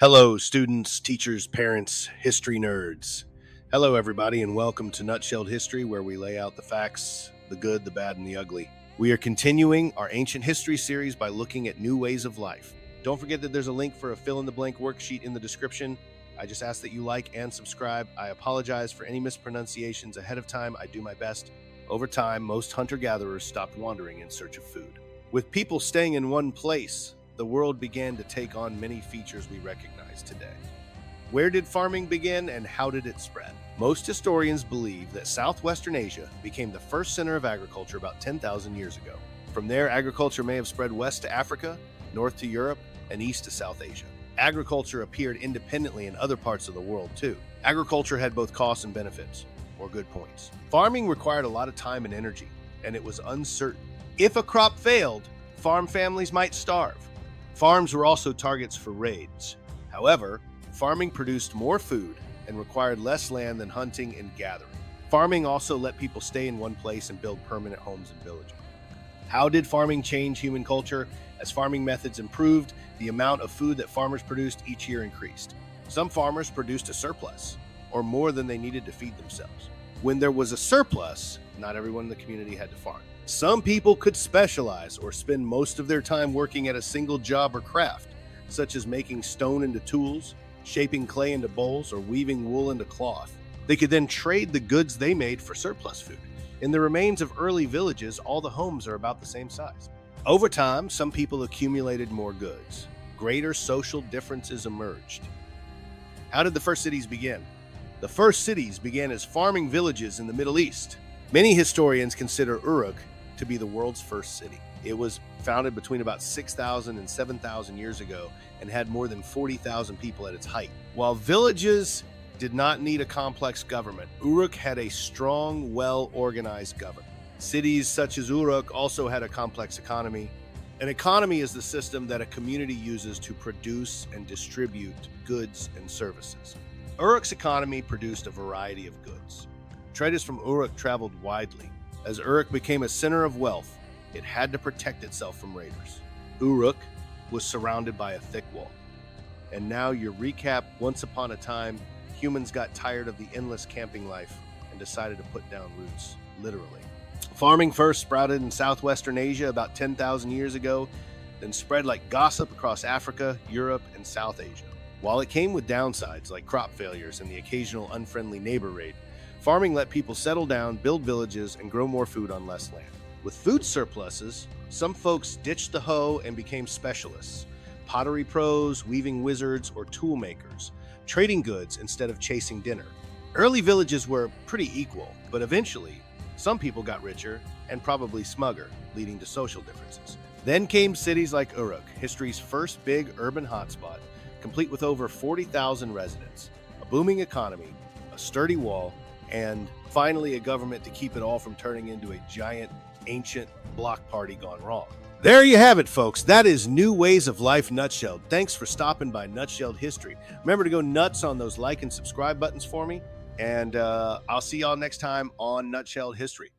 Hello, students, teachers, parents, history nerds. Hello, everybody, and welcome to Nutshelled History, where we lay out the facts, the good, the bad, and the ugly. We are continuing our ancient history series by looking at new ways of life. Don't forget that there's a link for a fill-in-the-blank worksheet in the description. I just ask that you like and subscribe. I apologize for any mispronunciations ahead of time. I do my best. Over time, most hunter-gatherers stopped wandering in search of food. With people staying in one place, the world began to take on many features we recognize today. Where did farming begin and how did it spread? Most historians believe that southwestern Asia became the first center of agriculture about 10,000 years ago. From there, agriculture may have spread west to Africa, north to Europe, and east to South Asia. Agriculture appeared independently in other parts of the world too. Agriculture had both costs and benefits, or good points. Farming required a lot of time and energy, and it was uncertain. If a crop failed, farm families might starve. Farms were also targets for raids. However, farming produced more food and required less land than hunting and gathering. Farming also let people stay in one place and build permanent homes and villages. How did farming change human culture? As farming methods improved, the amount of food that farmers produced each year increased. Some farmers produced a surplus, or more than they needed to feed themselves. When there was a surplus, not everyone in the community had to farm. Some people could specialize or spend most of their time working at a single job or craft, such as making stone into tools, shaping clay into bowls, or weaving wool into cloth. They could then trade the goods they made for surplus food. In the remains of early villages, all the homes are about the same size. Over time, some people accumulated more goods. Greater social differences emerged. How did the first cities begin? The first cities began as farming villages in the Middle East. Many historians consider Uruk to be the world's first city. It was founded between about 6,000 and 7,000 years ago and had more than 40,000 people at its height. While villages did not need a complex government, Uruk had a strong, well-organized government. Cities such as Uruk also had a complex economy. An economy is the system that a community uses to produce and distribute goods and services. Uruk's economy produced a variety of goods. Traders from Uruk traveled widely. As Uruk became a center of wealth, it had to protect itself from raiders. Uruk was surrounded by a thick wall. And now your recap: once upon a time, humans got tired of the endless camping life and decided to put down roots, literally. Farming first sprouted in southwestern Asia about 10,000 years ago, then spread like gossip across Africa, Europe, and South Asia. While it came with downsides like crop failures and the occasional unfriendly neighbor raid, farming let people settle down, build villages, and grow more food on less land. With food surpluses, some folks ditched the hoe and became specialists: pottery pros, weaving wizards, or tool makers, trading goods instead of chasing dinner. Early villages were pretty equal, but eventually, some people got richer and probably smugger, leading to social differences. Then came cities like Uruk, history's first big urban hotspot, complete with over 40,000 residents, a booming economy, a sturdy wall, and finally a government to keep it all from turning into a giant, ancient block party gone wrong. There you have it, folks. That is New Ways of Life Nutshelled. Thanks for stopping by Nutshelled History. Remember to go nuts on those like and subscribe buttons for me, and I'll see y'all next time on Nutshelled History.